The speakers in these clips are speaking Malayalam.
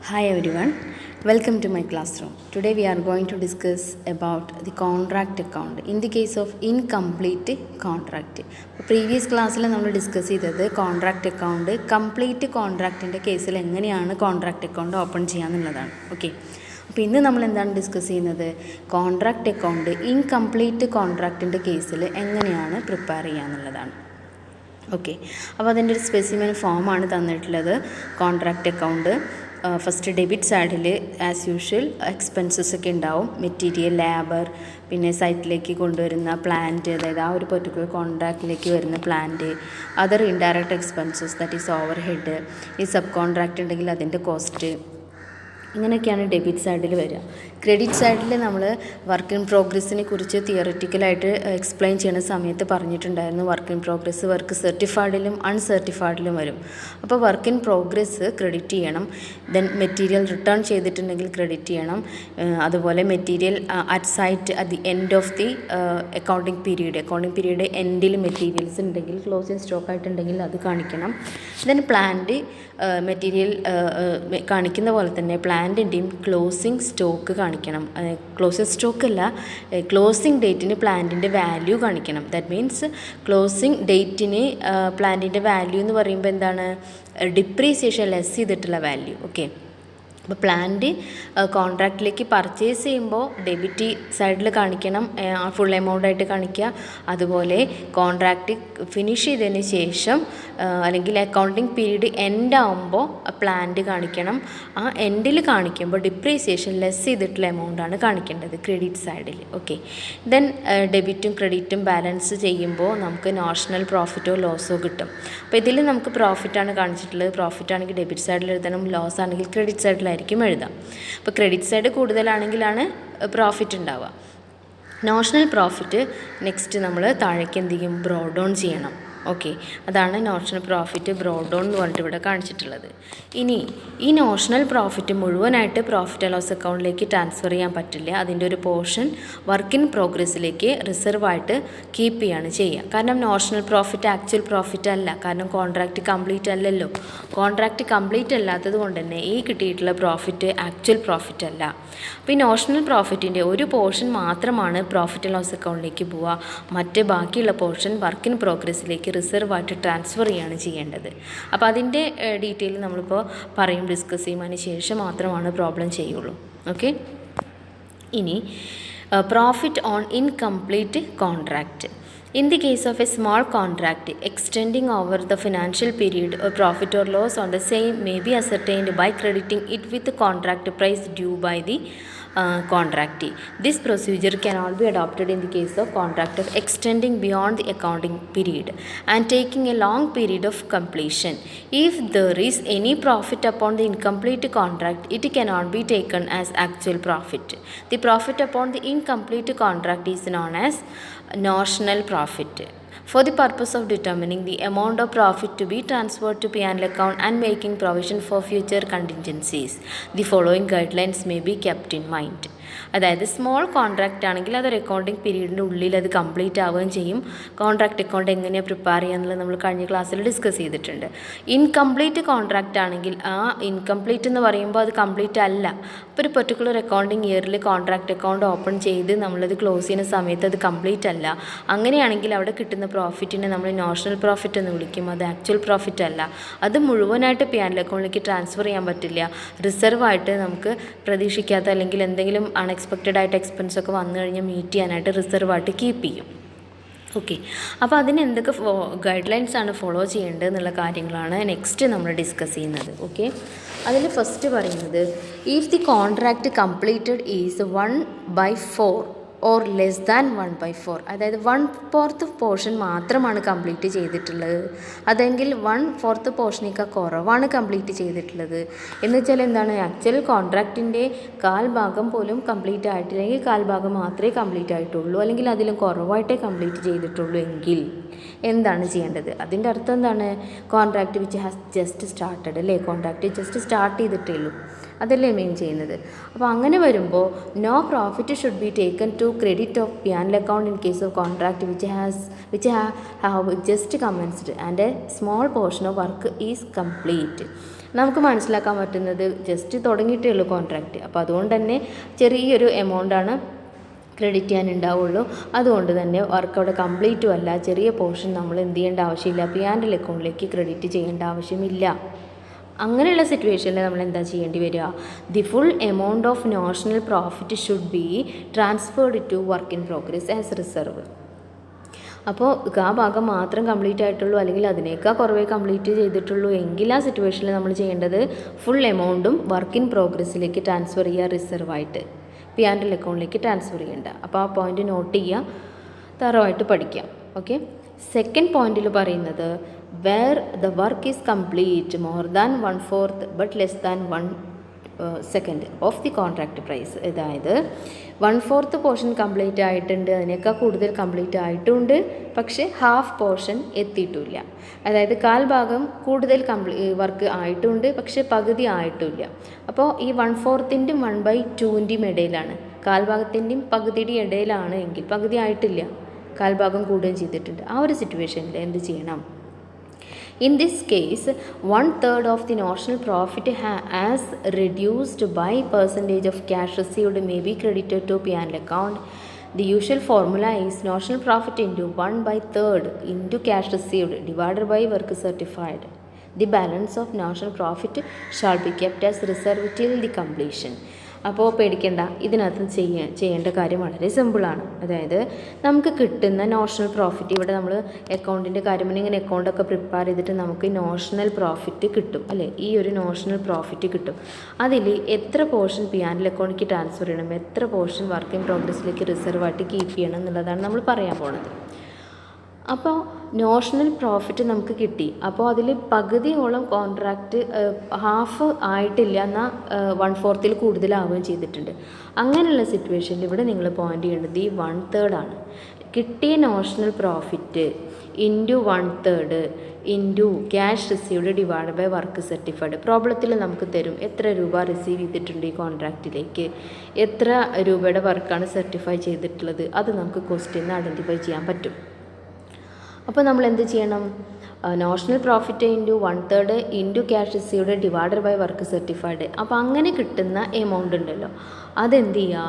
Hi everyone, welcome to my classroom. Today we are going to discuss about the contract account in the case of incomplete contract. Previous ക്ലാസ്സിൽ നമ്മൾ ഡിസ്കസ് ചെയ്തത് കോൺട്രാക്റ്റ് അക്കൗണ്ട് കംപ്ലീറ്റ് കോൺട്രാക്റ്റിൻ്റെ കേസിൽ എങ്ങനെയാണ് കോൺട്രാക്റ്റ് അക്കൗണ്ട് ഓപ്പൺ ചെയ്യാന്നുള്ളതാണ്. ഓക്കെ, അപ്പോൾ ഇന്ന് നമ്മൾ എന്താണ് ഡിസ്കസ് ചെയ്യുന്നത്, കോൺട്രാക്റ്റ് അക്കൗണ്ട് ഇൻകംപ്ലീറ്റ് കോൺട്രാക്റ്റിൻ്റെ കേസിൽ എങ്ങനെയാണ് പ്രിപ്പയർ ചെയ്യുക. ഓക്കെ, അപ്പോൾ അതിൻ്റെ ഒരു സ്പെസിമെൻ ഫോമാണ് തന്നിട്ടുള്ളത്. കോൺട്രാക്റ്റ് അക്കൗണ്ട് ഫസ്റ്റ് ഡെബിറ്റ് സൈഡിൽ ആസ് യൂഷ്വൽ എക്സ്പെൻസസ് ഒക്കെ ഉണ്ടാവും, മെറ്റീരിയൽ, ലേബർ, പിന്നെ സൈറ്റിലേക്ക് കൊണ്ടുവരുന്ന പ്ലാന്റ്, അതായത് ആ ഒരു പെർട്ടിക്കുലർ കോൺട്രാക്റ്റിലേക്ക് വരുന്ന plant, other indirect expenses that is over head, ഈ സബ് കോൺട്രാക്റ്റ് ഉണ്ടെങ്കിൽ അതിൻ്റെ കോസ്റ്റ്, ഇങ്ങനെയൊക്കെയാണ് ഡെബിറ്റ് സൈഡിൽ വരിക. ക്രെഡിറ്റ് സൈഡിൽ നമ്മൾ വർക്ക് ഇൻ പ്രോഗ്രസ്സിനെ കുറിച്ച് തിയററ്റിക്കലായിട്ട് എക്സ്പ്ലെയിൻ ചെയ്യുന്ന സമയത്ത് പറഞ്ഞിട്ടുണ്ടായിരുന്നു. വർക്ക് ഇൻ പ്രോഗ്രസ് വർക്ക് സർട്ടിഫൈഡിലും അൺസർട്ടിഫൈഡിലും വരും. അപ്പോൾ വർക്ക് ഇൻ പ്രോഗ്രസ് ക്രെഡിറ്റ് ചെയ്യണം, ദെൻ മെറ്റീരിയൽ റിട്ടേൺ ചെയ്തിട്ടുണ്ടെങ്കിൽ ക്രെഡിറ്റ് ചെയ്യണം. അതുപോലെ material at site at the end of the accounting period എൻഡിൽ മെറ്റീരിയൽസ് ഉണ്ടെങ്കിൽ, ക്ലോസിങ് സ്റ്റോക്ക് ആയിട്ടുണ്ടെങ്കിൽ അത് കാണിക്കണം. ദെൻ പ്ലാന്റ് മെറ്റീരിയൽ കാണിക്കുന്ന പോലെ തന്നെ പ്ലാന്റിൻ്റെയും ക്ലോസിങ് സ്റ്റോക്ക് കാണിക്കണം. ക്ലോസിങ് സ്റ്റോക്കല്ല, ക്ലോസിങ് ഡേറ്റിന് പ്ലാന്റിൻ്റെ വാല്യൂ കാണിക്കണം. ദാറ്റ് മീൻസ് ക്ലോസിങ് ഡേറ്റിന് പ്ലാന്റിൻ്റെ വാല്യൂ എന്ന് പറയുമ്പോൾ എന്താണ്, ഡിപ്രീസിയേഷൻ ലെസ് ചെയ്തിട്ടുള്ള വാല്യൂ. ഓക്കെ, അപ്പോൾ പ്ലാന്റ് കോൺട്രാക്റ്റിലേക്ക് പർച്ചേസ് ചെയ്യുമ്പോൾ ഡെബിറ്റ് സൈഡിൽ കാണിക്കണം, ഫുൾ എമൗണ്ട് ആയിട്ട് കാണിക്കുക. അതുപോലെ കോൺട്രാക്റ്റ് ഫിനിഷ് ചെയ്തതിന് ശേഷം അല്ലെങ്കിൽ അക്കൗണ്ടിങ് പീരീഡ് എൻഡ് ആകുമ്പോൾ പ്ലാന്റ് കാണിക്കണം. ആ എൻഡിൽ കാണിക്കുമ്പോൾ ഡിപ്രീസിയേഷൻ ലെസ് ചെയ്തിട്ടുള്ള എമൗണ്ടാണ് കാണിക്കേണ്ടത് ക്രെഡിറ്റ് സൈഡിൽ. ഓക്കെ, ദെൻ ഡെബിറ്റും ക്രെഡിറ്റും ബാലൻസ് ചെയ്യുമ്പോൾ നമുക്ക് നോഷണൽ പ്രോഫിറ്റോ ലോസോ കിട്ടും. അപ്പോൾ ഇതിൽ നമുക്ക് പ്രോഫിറ്റാണ് കാണിച്ചിട്ടുള്ളത്. പ്രോഫിറ്റ് ആണെങ്കിൽ ഡെബിറ്റ് സൈഡിൽ എഴുതണം, ലോസ് ആണെങ്കിൽ ക്രെഡിറ്റ് സൈഡിലായിരിക്കും എഴുതാം. അപ്പോൾ ക്രെഡിറ്റ് സൈഡ് കൂടുതലാണെങ്കിലാണ് പ്രോഫിറ്റ് ഉണ്ടാവുക. നോഷണൽ പ്രോഫിറ്റ് നെക്സ്റ്റ് നമ്മൾ താഴേക്ക് എന്ത് ചെയ്യും, ബ്രോഡ് ഡൗൺ ചെയ്യണം. ഓക്കെ, അതാണ് നോഷണൽ പ്രോഫിറ്റ് ബ്രോഡ് ഡൗൺ എന്ന് പറഞ്ഞിട്ട് ഇവിടെ കാണിച്ചിട്ടുള്ളത്. ഇനി ഈ നോഷണൽ പ്രോഫിറ്റ് മുഴുവനായിട്ട് പ്രോഫിറ്റ് ആൻഡ് ലോസ് അക്കൗണ്ടിലേക്ക് ട്രാൻസ്ഫർ ചെയ്യാൻ പറ്റില്ല. അതിൻ്റെ ഒരു പോർഷൻ വർക്ക് ഇൻ പ്രോഗ്രസ്സിലേക്ക് റിസർവായിട്ട് കീപ്പ് ചെയ്യാണ് ചെയ്യുക. കാരണം നോഷണൽ പ്രോഫിറ്റ് ആക്ച്വൽ പ്രോഫിറ്റ് അല്ല, കാരണം കോൺട്രാക്റ്റ് കംപ്ലീറ്റ് അല്ലല്ലോ. കോൺട്രാക്റ്റ് കംപ്ലീറ്റ് അല്ലാത്തത് കൊണ്ട് തന്നെ ഈ കിട്ടിയിട്ടുള്ള പ്രോഫിറ്റ് ആക്ച്വൽ പ്രോഫിറ്റ് അല്ല. അപ്പോൾ ഈ നോഷണൽ പ്രോഫിറ്റിൻ്റെ ഒരു പോർഷൻ മാത്രമാണ് പ്രോഫിറ്റ് ആൻഡ് ലോസ് അക്കൗണ്ടിലേക്ക് പോവുക. മറ്റ് ബാക്കിയുള്ള പോർഷൻ വർക്ക് ഇൻ പ്രോഗ്രസ്സിലേക്ക് റിസർവായിട്ട് ട്രാൻസ്ഫർ ചെയ്യാണ് ചെയ്യേണ്ടത്. അപ്പോൾ അതിൻ്റെ ഡീറ്റെയിൽ നമ്മളിപ്പോൾ പറയും, ഡിസ്കസ് ചെയ്യും, അതിന് ശേഷം മാത്രമാണ് പ്രോബ്ലം ചെയ്യുള്ളൂ. ഓക്കെ, ഇനി profit on incomplete contract. In the case of a small contract extending over the financial period, a profit or loss on the same may be ascertained by crediting it with the contract price due by the contractee. This procedure cannot be adopted in the case of contract extending beyond the accounting period and taking a long period of completion. If there is any profit upon the incomplete contract, it cannot be taken as actual profit. The profit upon the incomplete contract is known as notional profit. For the purpose of determining the amount of profit to be transferred to P&L account and making provision for future contingencies, the following guidelines may be kept in mind. അതായത് സ്മോൾ കോൺട്രാക്റ്റ് ആണെങ്കിൽ അതൊരു അക്കൗണ്ടിങ് പീരീഡിൻ്റെ ഉള്ളിൽ അത് കംപ്ലീറ്റ് ആവുകയും ചെയ്യും. കോൺട്രാക്റ്റ് അക്കൗണ്ട് എങ്ങനെയാണ് പ്രിപ്പയർ ചെയ്യുക എന്നുള്ളത് നമ്മൾ കഴിഞ്ഞ ക്ലാസ്സിൽ ഡിസ്കസ് ചെയ്തിട്ടുണ്ട്. ഇൻകംപ്ലീറ്റ് കോൺട്രാക്റ്റ് ആണെങ്കിൽ ആ ഇൻകംപ്ലീറ്റ് എന്ന് പറയുമ്പോൾ അത് കംപ്ലീറ്റ് അല്ല. അപ്പോൾ ഒരു പെർട്ടിക്കുലർ അക്കൗണ്ടിങ് ഇയറിൽ കോൺട്രാക്റ്റ് അക്കൗണ്ട് ഓപ്പൺ ചെയ്ത് നമ്മളത് ക്ലോസ് ചെയ്യുന്ന സമയത്ത് അത് കംപ്ലീറ്റ് അല്ല. അങ്ങനെയാണെങ്കിൽ അവിടെ കിട്ടുന്ന പ്രോഫിറ്റിനെ നമ്മൾ നോഷണൽ പ്രോഫിറ്റ് എന്ന് വിളിക്കും. അത് ആക്ച്വൽ പ്രോഫിറ്റ് അല്ല. അത് മുഴുവനായിട്ട് P&L അക്കൗണ്ടിലേക്ക് ട്രാൻസ്ഫർ ചെയ്യാൻ പറ്റില്ല. റിസർവായിട്ട് നമുക്ക് പ്രതീക്ഷിക്കാത്ത അല്ലെങ്കിൽ എന്തെങ്കിലും അൺഎക്സ്പെക്റ്റഡ് ആയിട്ട് എക്സ്പെൻസ് ഒക്കെ വന്നു കഴിഞ്ഞാൽ മീറ്റ് ചെയ്യാനായിട്ട് റിസർവായിട്ട് കീപ്പ് ചെയ്യും. ഓക്കെ, അപ്പോൾ അതിന് എന്തൊക്കെ ഗൈഡ് ലൈൻസ് ആണ് ഫോളോ ചെയ്യേണ്ടത് എന്നുള്ള കാര്യങ്ങളാണ് നെക്സ്റ്റ് നമ്മൾ ഡിസ്കസ് ചെയ്യുന്നത്. ഓക്കെ, അതിൽ ഫസ്റ്റ് പറയുന്നത്, if the contract completed is 1/4 or less than 1/4, അതായത് 1/4 പോർഷൻ മാത്രമാണ് കംപ്ലീറ്റ് ചെയ്തിട്ടുള്ളത്, അതെങ്കിൽ 1/4 പോർഷനേക്കാൾ കുറവാണ് കംപ്ലീറ്റ് ചെയ്തിട്ടുള്ളത് എന്ന് വെച്ചാൽ എന്താണ്, ആക്ച്വൽ കോൺട്രാക്റ്റിൻ്റെ കാൽഭാഗം പോലും കംപ്ലീറ്റ് ആയിട്ടില്ലെങ്കിൽ കാൽഭാഗം മാത്രമേ കംപ്ലീറ്റ് ആയിട്ടുള്ളൂ, അല്ലെങ്കിൽ അതിലും കുറവായിട്ടേ കംപ്ലീറ്റ് ചെയ്തിട്ടുള്ളൂ എങ്കിൽ എന്താണ് ചെയ്യേണ്ടത്? അതിൻ്റെ അർത്ഥം എന്താണ്, contract which has just started അല്ലേ, കോൺട്രാക്റ്റ് ജസ്റ്റ് സ്റ്റാർട്ട് ചെയ്തിട്ടേ ഉള്ളൂ, അതല്ലേ മെയിൻ ചെയ്യുന്നത്. അപ്പോൾ അങ്ങനെ വരുമ്പോൾ no profit should be taken to credit of P&L account in case of contract which have just commenced and a small portion of work is complete. നമുക്ക് മനസ്സിലാക്കാൻ പറ്റുന്നത് ജസ്റ്റ് തുടങ്ങിയിട്ടേ ഉള്ളൂ കോൺട്രാക്റ്റ്. അപ്പോൾ അതുകൊണ്ട് തന്നെ ചെറിയൊരു എമൗണ്ടാണ് ക്രെഡിറ്റ് ചെയ്യാനുണ്ടാവുള്ളൂ. അതുകൊണ്ട് തന്നെ വർക്ക് അവിടെ കംപ്ലീറ്റും അല്ല, ചെറിയ പോർഷൻ നമ്മൾ എന്ത് ചെയ്യേണ്ട ആവശ്യമില്ല, P&L അക്കൗണ്ടിലേക്ക് ക്രെഡിറ്റ് ചെയ്യേണ്ട ആവശ്യമില്ല. അങ്ങനെയുള്ള സിറ്റുവേഷനിൽ നമ്മൾ എന്താ ചെയ്യേണ്ടി വരിക, the full amount of notional profit should be transferred to work in progress as reserve. അപ്പോൾ ആ ഭാഗം മാത്രം കംപ്ലീറ്റ് ആയിട്ടുള്ളൂ അല്ലെങ്കിൽ അതിനേക്കാൾ കുറവേ കംപ്ലീറ്റ് ചെയ്തിട്ടുള്ളൂ എങ്കിൽ ആ സിറ്റുവേഷനിൽ നമ്മൾ ചെയ്യേണ്ടത് ഫുൾ എമൗണ്ടും വർക്ക് ഇൻ പ്രോഗ്രസ്സിലേക്ക് ട്രാൻസ്ഫർ ചെയ്യുക, റിസർവായിട്ട് P&L അക്കൗണ്ടിലേക്ക് ട്രാൻസ്ഫർ ചെയ്യേണ്ട. അപ്പോൾ ആ പോയിൻ്റ് നോട്ട് ചെയ്യുക, തറവായിട്ട് പഠിക്കാം. ഓക്കെ. സെക്കൻഡ് പോയിന്റിൽ പറയുന്നത് where the work is complete more than 1/4 but less than 1/2 of the contract price. അതായത് 1/4 പോർഷൻ കംപ്ലീറ്റ് ആയിട്ടുണ്ട്, അതിനേക്കാൾ കൂടുതൽ കംപ്ലീറ്റ് ആയിട്ടുമുണ്ട്, പക്ഷേ ഹാഫ് പോർഷൻ എത്തിയിട്ടില്ല. അതായത് കാൽ ഭാഗം കൂടുതൽ വർക്ക് ആയിട്ടുണ്ട്, പക്ഷേ പകുതി ആയിട്ടുമില്ല. അപ്പോൾ ഈ 1/4 1/2 ഇടയിലാണ്, കാൽഭാഗത്തിൻ്റെയും പകുതിയുടെയും ഇടയിലാണ് എങ്കിൽ പകുതി ആയിട്ടില്ല, കാൽഭാഗം കൂടുകയും ചെയ്തിട്ടുണ്ട്. ആ ഒരു സിറ്റുവേഷനിൽ എന്ത് ചെയ്യണം? In this case, 1/3 of the notional profit as reduced by percentage of cash received may be credited to P&L account. The usual formula is notional profit into 1/3 into cash received divided by work certified. The balance of notional profit shall be kept as reserve till the completion. അപ്പോൾ പേടിക്കേണ്ട, ഇതിനകത്ത് ചെയ്യേണ്ട കാര്യം വളരെ സിമ്പിളാണ്. അതായത് നമുക്ക് കിട്ടുന്ന നോഷണൽ പ്രോഫിറ്റ്, ഇവിടെ നമ്മൾ അക്കൗണ്ടിൻ്റെ കാര്യം ഇങ്ങനെ അക്കൗണ്ടൊക്കെ പ്രിപ്പയർ ചെയ്തിട്ട് നമുക്ക് നോഷണൽ പ്രോഫിറ്റ് കിട്ടും അല്ലേ, ഈ ഒരു നോഷണൽ പ്രോഫിറ്റ് കിട്ടും. അതിൽ എത്ര പോർഷൻ P&L അക്കൗണ്ടിലേക്ക് ട്രാൻസ്ഫർ ചെയ്യണം, എത്ര പോർഷൻ വർക്ക് ഇൻ പ്രോഗ്രസ്സിലേക്ക് റിസർവായിട്ട് കീപ്പ് ചെയ്യണം എന്നുള്ളതാണ് നമ്മൾ പറയാൻ പോണത്. അപ്പോൾ നോഷണൽ പ്രോഫിറ്റ് നമുക്ക് കിട്ടി, അപ്പോൾ അതിൽ പകുതിയോളം കോൺട്രാക്റ്റ് ഹാഫ് ആയിട്ടില്ല, എന്നാൽ 1/4 കൂടുതലാവുകയും ചെയ്തിട്ടുണ്ട്. അങ്ങനെയുള്ള സിറ്റുവേഷനിൽ ഇവിടെ നിങ്ങൾ പോയിൻ്റ് ചെയ്യേണ്ടത് ഈ 1/3 ആണ്. കിട്ടിയ notional profit into 1/3 into cash received divide by work certified. പ്രോബ്ലത്തിൽ നമുക്ക് തരും എത്ര രൂപ റിസീവ് ചെയ്തിട്ടുണ്ട് ഈ കോൺട്രാക്റ്റിലേക്ക്, എത്ര രൂപയുടെ വർക്കാണ് സർട്ടിഫൈ ചെയ്തിട്ടുള്ളത്, അത് നമുക്ക് ക്വസ്റ്റ്യൻ ഐഡൻറ്റിഫൈ ചെയ്യാൻ പറ്റും. അപ്പോൾ നമ്മൾ എന്ത് ചെയ്യണം? Notional profit into 1/3 into cash received divided by work certified. അപ്പോൾ അങ്ങനെ കിട്ടുന്ന എമൗണ്ട് ഉണ്ടല്ലോ, അതെന്ത് ചെയ്യുക,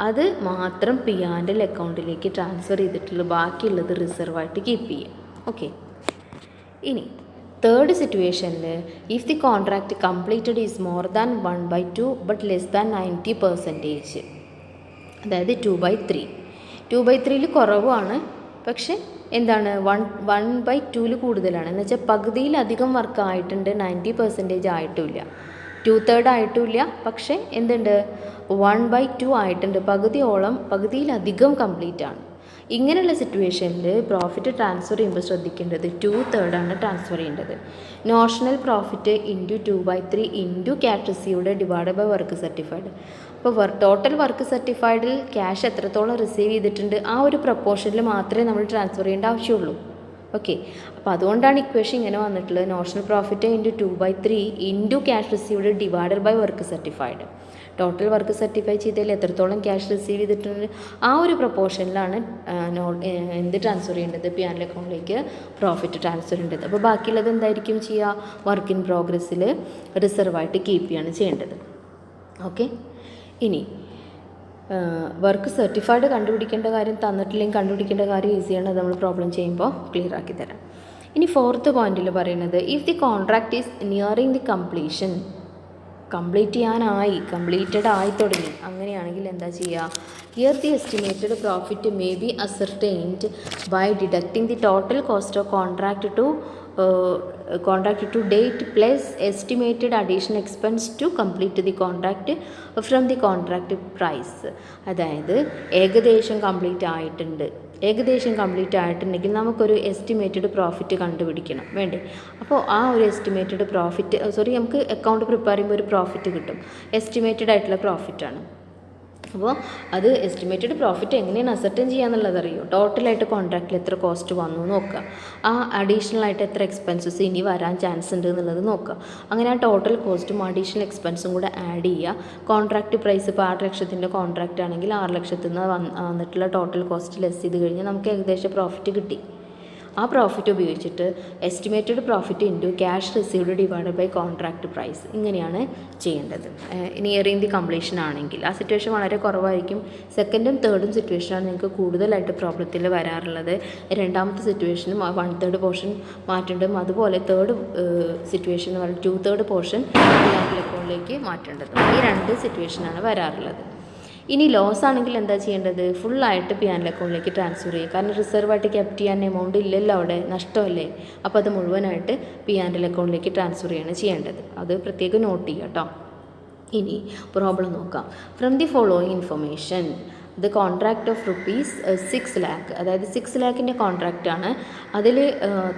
അത് മാത്രം P&L അക്കൗണ്ടിലേക്ക് ട്രാൻസ്ഫർ ചെയ്തിട്ടുള്ളൂ, ബാക്കിയുള്ളത് റിസർവായിട്ട് കീപ്പ് ചെയ്യുക. ഓക്കെ. ഇനി തേർഡ് സിറ്റുവേഷനിൽ if the contract completed is more than 1/2 but less than 90%, അതായത് 2/3. 2/3 കുറവാണ്, പക്ഷേ എന്താണ് 1/2 കൂടുതലാണ്. എന്ന് വെച്ചാൽ പകുതിയിലധികം വർക്ക് ആയിട്ടുണ്ട്, 90% ആയിട്ടുമില്ല, 2/3 ആയിട്ടുമില്ല, പക്ഷേ എന്തുണ്ട് 1/2 ആയിട്ടുണ്ട്, പകുതിയിലധികം കംപ്ലീറ്റ് ആണ്. ഇങ്ങനെയുള്ള സിറ്റുവേഷനിൽ പ്രോഫിറ്റ് ട്രാൻസ്ഫർ ചെയ്യുമ്പോൾ ശ്രദ്ധിക്കേണ്ടത് 2/3 ആണ് ട്രാൻസ്ഫർ ചെയ്യേണ്ടത്. Notional profit into 2/3 into cash received divide by work certified. അപ്പോൾ ടോട്ടൽ വർക്ക് സർട്ടിഫൈഡിൽ ക്യാഷ് എത്രത്തോളം റിസീവ് ചെയ്തിട്ടുണ്ട് ആ ഒരു പ്രപ്പോർഷനിൽ മാത്രമേ നമ്മൾ ട്രാൻസ്ഫർ ചെയ്യേണ്ട ആവശ്യമുള്ളൂ. ഓക്കെ. അപ്പോൾ അതുകൊണ്ടാണ് ഇക്വേഷൻ ഇങ്ങനെ വന്നിട്ടുള്ളത്, notional profit into 2/3 into cash received divided by work certified. Total work certify ചെയ്തതിൽ എത്രത്തോളം ക്യാഷ് റിസീവ് ചെയ്തിട്ടുണ്ട് ആ ഒരു പ്രപ്പോർഷനിലാണ് എന്ത് ട്രാൻസ്ഫർ ചെയ്യേണ്ടത്, P&L അക്കൗണ്ടിലേക്ക് പ്രോഫിറ്റ് ട്രാൻസ്ഫർ ചെയ്യേണ്ടത്. അപ്പോൾ ബാക്കിയുള്ളത് എന്തായിരിക്കും ചെയ്യുക, വർക്ക് ഇൻ പ്രോഗ്രസ്സിൽ റിസർവായിട്ട് കീപ്പ് ചെയ്യാണ് ചെയ്യേണ്ടത്. ഓക്കെ. ഇനി വർക്ക് സർട്ടിഫൈഡ് കണ്ടുപിടിക്കേണ്ട കാര്യം തന്നിട്ടില്ലെങ്കിൽ കണ്ടുപിടിക്കേണ്ട കാര്യം ഈസിയാണ്, അത് നമ്മൾ പ്രോബ്ലം ചെയ്യുമ്പോൾ ക്ലിയർ ആക്കി തരാം. ഇനി ഫോർത്ത് പോയിന്റിൽ പറയുന്നത് if the contract is nearing the completion, completed ആയി തുടങ്ങി, അങ്ങനെയാണെങ്കിൽ എന്താ ചെയ്യുക, here the estimated profit may be ascertained by deducting the total cost of contract to date plus estimated additional expense to complete the contract from the contract price. അതായത് ഏകദേശം കംപ്ലീറ്റ് ആയിട്ടുണ്ടെങ്കിൽ നമുക്കൊരു എസ്റ്റിമേറ്റഡ് പ്രോഫിറ്റ് കണ്ടുപിടിക്കണം വേണ്ടേ. അപ്പോൾ ആ ഒരു എസ്റ്റിമേറ്റഡ് പ്രോഫിറ്റ് നമുക്ക് അക്കൗണ്ട് പ്രിപ്പയർ ചെയ്യുമ്പോൾ ഒരു പ്രോഫിറ്റ് കിട്ടും, എസ്റ്റിമേറ്റഡ് ആയിട്ടുള്ള പ്രോഫിറ്റാണ്. അപ്പോൾ അത് എസ്റ്റിമേറ്റഡ് പ്രോഫിറ്റ് എങ്ങനെയാണ് അസർട്ടൻ ചെയ്യാന്നുള്ളത് അറിയോ, ടോട്ടലായിട്ട് കോൺട്രാക്റ്റിൽ എത്ര കോസ്റ്റ് വന്നു നോക്കുക, ആ അഡീഷണൽ ആയിട്ട് എത്ര എക്സ്പെൻസസ് ഇനി വരാൻ ചാൻസ് ഉണ്ട് എന്നുള്ളത് നോക്കുക. അങ്ങനെ ആ ടോട്ടൽ കോസ്റ്റും അഡീഷണൽ എക്സ്പെൻസും കൂടെ ആഡ് ചെയ്യുക. കോൺട്രാക്റ്റ് പ്രൈസ് ഇപ്പോൾ 6 ലക്ഷത്തിൻ്റെ കോൺട്രാക്റ്റ് ആണെങ്കിൽ 6 ലക്ഷത്തിൽ നിന്ന് വന്നിട്ടുള്ള ടോട്ടൽ കോസ്റ്റ് ലെസ് ചെയ്ത് കഴിഞ്ഞാൽ നമുക്ക് ഏകദേശം പ്രോഫിറ്റ് കിട്ടി. ആ പ്രോഫിറ്റ് ഉപയോഗിച്ചിട്ട് estimated profit into cash received divided by contract price, ഇങ്ങനെയാണ് ചെയ്യേണ്ടത്. നിയറിങ് ദി കംപ്ലീഷൻ ആണെങ്കിൽ ആ സിറ്റുവേഷൻ വളരെ കുറവായിരിക്കും. സെക്കൻഡും തേർഡും സിറ്റുവേഷനാണ് നിങ്ങൾക്ക് കൂടുതലായിട്ട് പ്രോബ്ലത്തിൽ വരാറുള്ളത്. രണ്ടാമത്തെ സിറ്റുവേഷനും 1/3 പോർഷൻ മാറ്റേണ്ടതും, അതുപോലെ തേർഡ് സിറ്റുവേഷൻ എന്ന് പറയുന്നത് 2/3 പോർഷൻ അക്കൗണ്ടിലേക്ക് മാറ്റേണ്ടതും, ഈ രണ്ട് സിറ്റുവേഷനാണ് വരാറുള്ളത്. ഇനി ലോസ് ആണെങ്കിൽ എന്താ ചെയ്യേണ്ടത്? ഫുള്ളായിട്ട് പി ആൻഡ് അക്കൗണ്ടിലേക്ക് ട്രാൻസ്ഫർ ചെയ്യുക. കാരണം റിസർവായിട്ട് കെപ്റ്റ് ചെയ്യാൻ എമൗണ്ട് ഇല്ലല്ലോ അവിടെ, നഷ്ടമല്ലേ. അപ്പോൾ അത് മുഴുവനായിട്ട് പി ആൻഡ് അക്കൗണ്ടിലേക്ക് ട്രാൻസ്ഫർ ചെയ്യാണ് ചെയ്യേണ്ടത്. അത് പ്രത്യേകം നോട്ട് ചെയ്യുക കേട്ടോ. ഇനി പ്രോബ്ലം നോക്കാം. From the following information the contract of ₹6 lakh, അതായത് 6 lakhൻ്റെ കോൺട്രാക്റ്റാണ്. അതിൽ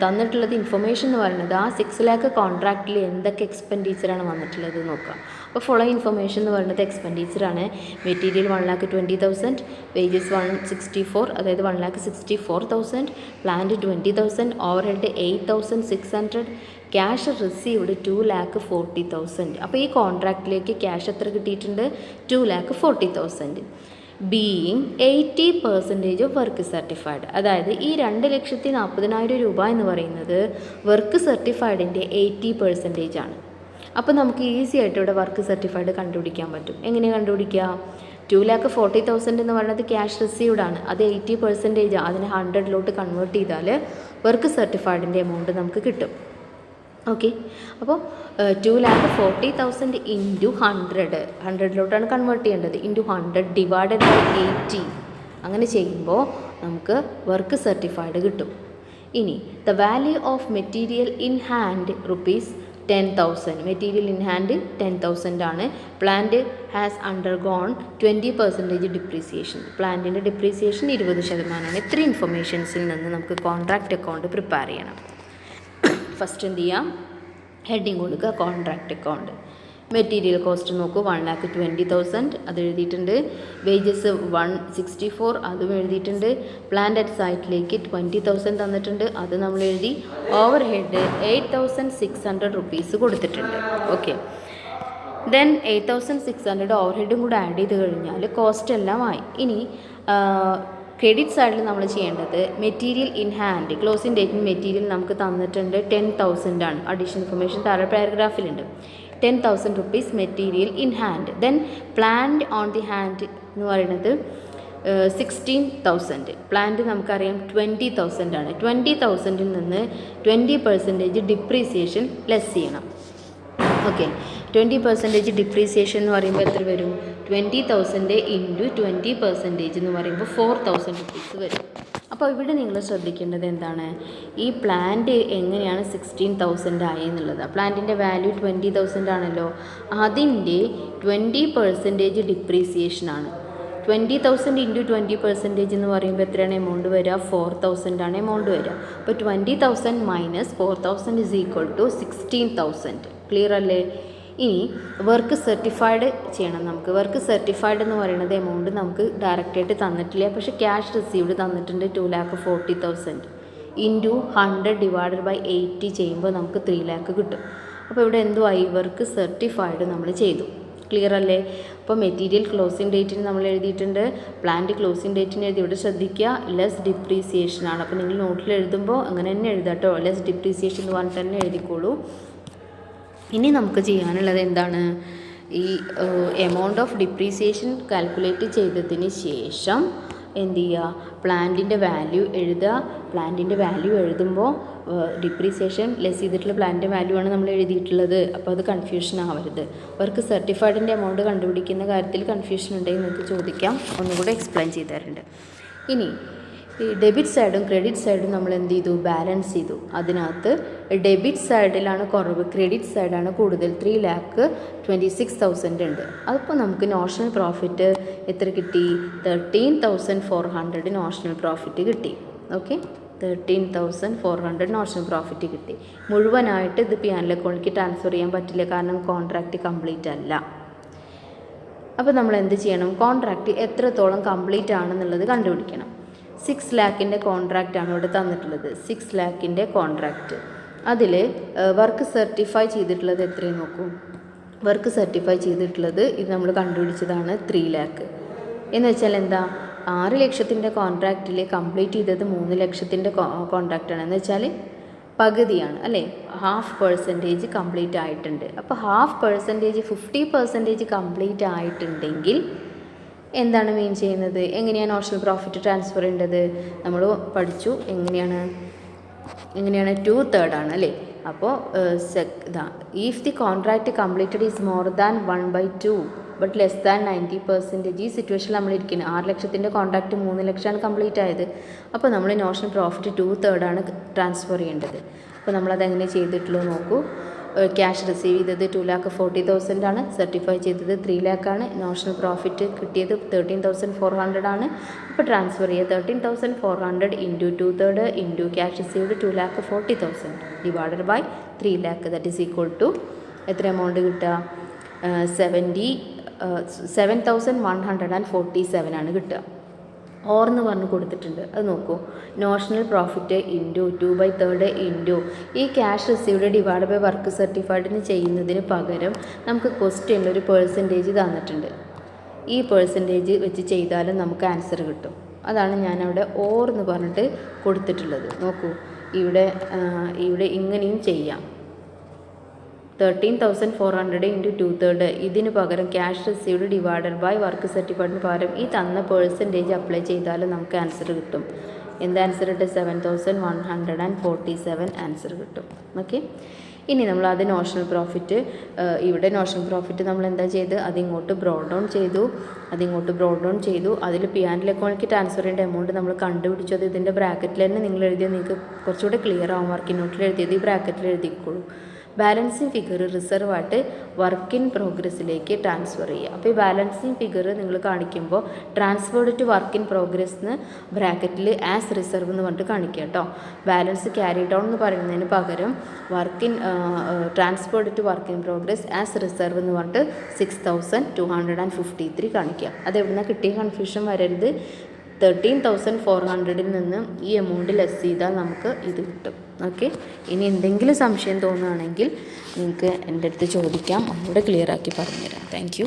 തന്നിട്ടുള്ളത് ഇൻഫർമേഷൻ എന്ന് പറയുന്നത് ആ 6 lakh കോൺട്രാക്റ്റിൽ എന്തൊക്കെ എക്സ്പെൻഡിച്ചറാണ് വന്നിട്ടുള്ളത് നോക്കാം. അപ്പോൾ ഫോളോയിങ് ഇൻഫർമേഷൻ എന്ന് പറയുന്നത് എക്സ്പെൻഡിച്ചറാണ്. മെറ്റീരിയൽ 1,20,000, വേജസ് 164, അതായത് 1,64,000, plant 20,000, over head 8,600, cash received 2,40,000. അപ്പോൾ ഈ കോൺട്രാക്റ്റിലേക്ക് ക്യാഷ് എത്ര കിട്ടിയിട്ടുണ്ട്? 2,40,000. ബീയിങ് 80% ഓഫ് വർക്ക് സർട്ടിഫൈഡ്, അതായത് ഈ 2,40,000 രൂപ എന്ന് പറയുന്നത് വർക്ക് സർട്ടിഫൈഡിൻ്റെ 80% ആണ്. അപ്പോൾ നമുക്ക് ഈസി ആയിട്ട് ഇവിടെ വർക്ക് സർട്ടിഫൈഡ് കണ്ടുപിടിക്കാൻ പറ്റും. എങ്ങനെ കണ്ടുപിടിക്കുക? 2,40,000 എന്ന് പറയുന്നത് ക്യാഷ് റിസീവ്ഡ് ആണ്, അത് 80%, അതിനെ 100 കൺവേർട്ട് ചെയ്താൽ വർക്ക് സർട്ടിഫൈഡിൻ്റെ എമൗണ്ട് നമുക്ക് കിട്ടും. ഓക്കെ, അപ്പോൾ 2,40,000 ഇൻറ്റു 100 കൺവേർട്ട് ചെയ്യേണ്ടത്, ഇൻറ്റു 100 ഡിവൈഡഡ് ബൈ 80, അങ്ങനെ ചെയ്യുമ്പോൾ നമുക്ക് വർക്ക് സർട്ടിഫൈഡ് കിട്ടും. ഇനി the value of material in hand ₹10,000, material in hand 10,000 ആണ്. പ്ലാന്റ് ഹാസ് അണ്ടർഗോൺ 20% ഡിപ്രീസിയേഷൻ, പ്ലാന്റിൻ്റെ ഡിപ്രീസിയേഷൻ 20%. ഇത്ര ഇൻഫർമേഷൻസിൽ നിന്ന് നമുക്ക് കോൺട്രാക്റ്റ് അക്കൗണ്ട് പ്രിപ്പയർ ചെയ്യണം. ഫസ്റ്റ് എന്ത് ചെയ്യാം? ഹെഡിങ് കൊടുക്കുക കോൺട്രാക്റ്റ് അക്കൗണ്ട്. മെറ്റീരിയൽ കോസ്റ്റ് നോക്കൂ, 1,20,000 അത് എഴുതിയിട്ടുണ്ട്. വേജസ് 164 അതും എഴുതിയിട്ടുണ്ട്. പ്ലാന്റ് അറ്റ് സൈറ്റിലേക്ക് 20,000 തന്നിട്ടുണ്ട്, അത് നമ്മൾ എഴുതി. ഓവർ ഹെഡ് 8,600 rupees കൊടുത്തിട്ടുണ്ട്. ഓക്കെ, ദെൻ 8,600 ഓവർ ഹെഡും കൂടെ ആഡ് ചെയ്ത് കഴിഞ്ഞാൽ കോസ്റ്റ് എല്ലാം ആയി. ഇനി ക്രെഡിറ്റ് സൈഡിൽ നമ്മൾ ചെയ്യേണ്ടത് മെറ്റീരിയൽ ഇൻ ഹാൻഡ്, ക്ലോസിംഗ് ഡേറ്റിന് മെറ്റീരിയൽ നമുക്ക് തന്നിട്ടുണ്ട് 10,000 ആണ്. അഡീഷണൽ ഇൻഫർമേഷൻ താഴെ പാരഗ്രാഫിലുണ്ട്. 10,000 rupees material in hand. Then plant on the hand എന്ന് പറയുന്നത് 16,000. പ്ലാന്റ് നമുക്കറിയാം 20,000 ആണ്. 20,000-ൽ നിന്ന് 20% ഡിപ്രീസിയേഷൻ ലെസ് ചെയ്യണം. ഓക്കെ, 20% ഡിപ്രീസിയേഷൻ എന്ന് പറയുമ്പോൾ എത്ര വരും? 20,000 ഇൻറ്റു 20% എന്ന് പറയുമ്പോൾ 4,000 rupees വരും. അപ്പോൾ ഇവിടെ നിങ്ങൾ ശ്രദ്ധിക്കേണ്ടത് എന്താണ്? ഈ പ്ലാന്റ് എങ്ങനെയാണ് 16,000 ആയി എന്നുള്ളത്. പ്ലാന്റിൻ്റെ വാല്യൂ 20,000 ആണല്ലോ, അതിൻ്റെ 20% ഡിപ്രീസിയേഷനാണ്. 20,000 ഇൻറ്റു 20% എന്ന് പറയുമ്പോൾ എത്രയാണ് എമൗണ്ട് വരിക? 4,000 ആണ് എമൗണ്ട് വരിക. അപ്പോൾ 20,000 minus 4,000 is equal to 16,000. Clear അല്ലേ? ഇനി വർക്ക് സർട്ടിഫൈഡ് ചെയ്യണം നമുക്ക്. വർക്ക് സർട്ടിഫൈഡ് എന്ന് പറയുന്നത് എമൗണ്ട് നമുക്ക് ഡയറക്റ്റായിട്ട് തന്നിട്ടില്ല, പക്ഷേ ക്യാഷ് റിസീവ്ഡ് തന്നിട്ടുണ്ട് 2,40,000. ഇൻറ്റു 100 ഡിവൈഡഡ് ബൈ 80 ചെയ്യുമ്പോൾ നമുക്ക് 3 lakh കിട്ടും. അപ്പോൾ ഇവിടെ എന്തുവായി? വർക്ക് സർട്ടിഫൈഡ് നമ്മൾ ചെയ്തു. ക്ലിയർ അല്ലേ? അപ്പോൾ മെറ്റീരിയൽ ക്ലോസിംഗ് ഡേറ്റിന് നമ്മൾ എഴുതിയിട്ടുണ്ട്, പ്ലാന്റ് ക്ലോസിംഗ് ഡേറ്റിന് എഴുതി. ഇവിടെ ശ്രദ്ധിക്കുക, ലെസ് ഡിപ്രീസിയേഷൻ ആണ്. അപ്പോൾ നിങ്ങൾ നോട്ടിൽ എഴുതുമ്പോൾ അങ്ങനെ തന്നെ എഴുതാട്ടോ, ലെസ് ഡിപ്രീസിയേഷൻ എന്ന് പറഞ്ഞിട്ട് തന്നെ എഴുതിക്കോളൂ. ഇനി നമുക്ക് ചെയ്യാനുള്ളത് എന്താണ്? ഈ എമൗണ്ട് ഓഫ് ഡിപ്രീസിയേഷൻ കാൽക്കുലേറ്റ് ചെയ്തതിന് ശേഷം എന്ത് ചെയ്യുക? പ്ലാന്റിൻ്റെ വാല്യൂ എഴുതുക. പ്ലാന്റിൻ്റെ വാല്യൂ എഴുതുമ്പോൾ ഡിപ്രീസിയേഷൻ ലെസ് ചെയ്തിട്ടുള്ള പ്ലാന്റിൻ്റെ വാല്യൂ ആണ് നമ്മൾ എഴുതിയിട്ടുള്ളത്. അപ്പോൾ അത് കൺഫ്യൂഷൻ ആവരുത്. വർക്ക് സർട്ടിഫൈഡിൻ്റെ എമൗണ്ട് കണ്ടുപിടിക്കുന്ന കാര്യത്തിൽ കൺഫ്യൂഷൻ ഉണ്ടെങ്കിൽ നിങ്ങൾക്ക് ചോദിക്കാം, ഒന്നുകൂടെ എക്സ്പ്ലെയിൻ ചെയ്ത് തരുന്നുണ്ട്. ഇനി ഈ ഡെബിറ്റ് സൈഡും ക്രെഡിറ്റ് സൈഡും നമ്മൾ എന്ത് ചെയ്തു? ബാലൻസ് ചെയ്തു. അതിനകത്ത് ഡെബിറ്റ് സൈഡിലാണ് കുറവ്, ക്രെഡിറ്റ് സൈഡാണ് കൂടുതൽ. 3,26,000 ഉണ്ട്. അതിപ്പോൾ നമുക്ക് നോഷണൽ പ്രോഫിറ്റ് എത്ര കിട്ടി? 13,400 നോഷണൽ പ്രോഫിറ്റ് കിട്ടി. ഓക്കെ, 13,400 നോഷണൽ പ്രോഫിറ്റ് കിട്ടി. മുഴുവനായിട്ട് ഇത് പി ആൻഡ് അക്കൗണ്ടിലേക്ക് ട്രാൻസ്ഫർ ചെയ്യാൻ പറ്റില്ല, കാരണം കോൺട്രാക്റ്റ് കംപ്ലീറ്റ് അല്ല. അപ്പോൾ നമ്മൾ എന്ത് ചെയ്യണം? കോൺട്രാക്റ്റ് എത്രത്തോളം കംപ്ലീറ്റ് ആണെന്നുള്ളത് കണ്ടുപിടിക്കണം. 6 lakhൻ്റെ കോൺട്രാക്റ്റാണ് ഇവിടെ തന്നിട്ടുള്ളത്. 6 lakhൻ്റെ കോൺട്രാക്റ്റ്. അതിൽ വർക്ക് സർട്ടിഫൈ ചെയ്തിട്ടുള്ളത് എത്രയും നോക്കൂ. വർക്ക് സർട്ടിഫൈ ചെയ്തിട്ടുള്ളത് ഇത് നമ്മൾ കണ്ടുപിടിച്ചതാണ് 3 lakh. എന്ന് വെച്ചാൽ എന്താ? 6 ലക്ഷത്തിൻ്റെ കോൺട്രാക്റ്റിൽ കംപ്ലീറ്റ് ചെയ്തത് 3 ലക്ഷത്തിൻ്റെ കോൺട്രാക്റ്റാണ്. എന്ന് വെച്ചാൽ പകുതിയാണ് അല്ലേ, 0.5% കംപ്ലീറ്റ് ആയിട്ടുണ്ട്. അപ്പോൾ 0.5% 50% കംപ്ലീറ്റ് ആയിട്ടുണ്ടെങ്കിൽ എന്താണ് മീൻ ചെയ്യുന്നത്, എങ്ങനെയാണ് നോഷണൽ പ്രോഫിറ്റ് ട്രാൻസ്ഫർ ചെയ്യേണ്ടത് നമ്മൾ പഠിച്ചു. എങ്ങനെയാണ് 2/3 ആണ് അല്ലേ. അപ്പോൾ if the contract completed is more than 1/2 but less than 90%, ഈ സിറ്റുവേഷനിൽ നമ്മൾ ഇരിക്കുന്നത് 6 ലക്ഷത്തിൻ്റെ കോൺട്രാക്റ്റ് 3 ലക്ഷമാണ് കംപ്ലീറ്റ് ആയത്. അപ്പോൾ നമ്മൾ നോഷണൽ പ്രോഫിറ്റ് 2/3 ആണ് ട്രാൻസ്ഫർ ചെയ്യേണ്ടത്. അപ്പോൾ നമ്മളത് എങ്ങനെ ചെയ്തിട്ടുള്ളൂ നോക്കൂ. ക്യാഷ് റിസീവ് ചെയ്തത് 2,40,000 ആണ്, സർട്ടിഫൈ ചെയ്തത് 3 lakh ആണ്, നോഷണൽ പ്രോഫിറ്റ് കിട്ടിയത് 13,400 ആണ്. അപ്പോൾ ട്രാൻസ്ഫർ ചെയ്യുക 13,400 into 2/3 into cash received 2,40,000 divided by 3 lakh, that is equal to എത്ര എമൗണ്ട് കിട്ടുക, 7,147 ആണ് കിട്ടുക. ഓർ എന്ന് പറഞ്ഞ് കൊടുത്തിട്ടുണ്ട്, അത് നോക്കൂ. നോഷണൽ പ്രോഫിറ്റ് ഇൻറ്റു 2/3 ഇൻറ്റു ഈ cash received divide by work സർട്ടിഫൈഡിന് ചെയ്യുന്നതിന് പകരം നമുക്ക് ക്വസ്റ്റ്യനിൽ ഒരു പെർസെൻറ്റേജ് തന്നിട്ടുണ്ട്. ഈ പെർസെൻറ്റേജ് വെച്ച് ചെയ്താലും നമുക്ക് ആൻസർ കിട്ടും. അതാണ് ഞാനവിടെ ഓർ എന്ന് പറഞ്ഞിട്ട് കൊടുത്തിട്ടുള്ളത്. നോക്കൂ, ഇവിടെ ഇങ്ങനെയും ചെയ്യാം. 13,400 ഇൻറ്റു 2/3 ഇതിന് പകരം cash received divided by work സർട്ടിഫൈഡിന് പകരം ഈ തന്ന പെർസെൻറ്റേജ് അപ്ലൈ ചെയ്താലും നമുക്ക് ആൻസർ കിട്ടും. എന്ത് ആൻസർ കിട്ടും, 7,147 ആൻസർ കിട്ടും. ഓക്കെ, ഇനി നമ്മൾ അത് നോഷണൽ പ്രോഫിറ്റ്, ഇവിടെ നോഷണൽ പ്രോഫിറ്റ് നമ്മൾ എന്താ ചെയ്ത് അതിങ്ങോട്ട് ബ്രോഡ് ഡൗൺ ചെയ്തു. അതിൽ P&L അക്കൗണ്ടിലേക്ക് ട്രാൻസ്ഫർ ചെയ്യേണ്ട എമൗണ്ട് നമ്മൾ കണ്ടുപിടിച്ചത് ഇതിൻ്റെ ബ്രാക്കറ്റിൽ തന്നെ നിങ്ങൾ എഴുതിയാൽ നിങ്ങൾക്ക് കുറച്ചുകൂടെ ക്ലിയർ ആവും. വർക്കിംഗ് നോട്ടിൽ എഴുതിയത് ഈ ബ്രാക്കറ്റിൽ എഴുതിക്കോളൂ. ബാലൻസിങ് ഫിഗർ റിസർവായിട്ട് വർക്ക് ഇൻ പ്രോഗ്രസ്സിലേക്ക് ട്രാൻസ്ഫർ ചെയ്യുക. അപ്പോൾ ഈ ബാലൻസിങ് ഫിഗർ നിങ്ങൾ കാണിക്കുമ്പോൾ transferred to work in progress എന്ന് ബ്രാക്കറ്റിൽ ആസ് റിസർവ് എന്ന് പറഞ്ഞിട്ട് കാണിക്കുക കേട്ടോ. ബാലൻസ് ക്യാരി ഡൗൺ എന്ന് പറയുന്നതിന് പകരം transferred to work in progress as reserve എന്ന് പറഞ്ഞിട്ട് 6,253 കാണിക്കുക. അതെവിടുന്ന കിട്ടിയ കൺഫ്യൂഷൻ വരരുത്. 13,400 നിന്ന് ഈ എമൗണ്ട് ലെസ് ചെയ്താൽ നമുക്ക് ഇത് കിട്ടും. ഓക്കെ, ഇനി എന്തെങ്കിലും സംശയം തോന്നുകയാണെങ്കിൽ നിങ്ങൾക്ക് എൻ്റെ അടുത്ത് ചോദിക്കാം, ഒന്നുകൂടെ ക്ലിയർ ആക്കി പറഞ്ഞുതരാം. Thank you.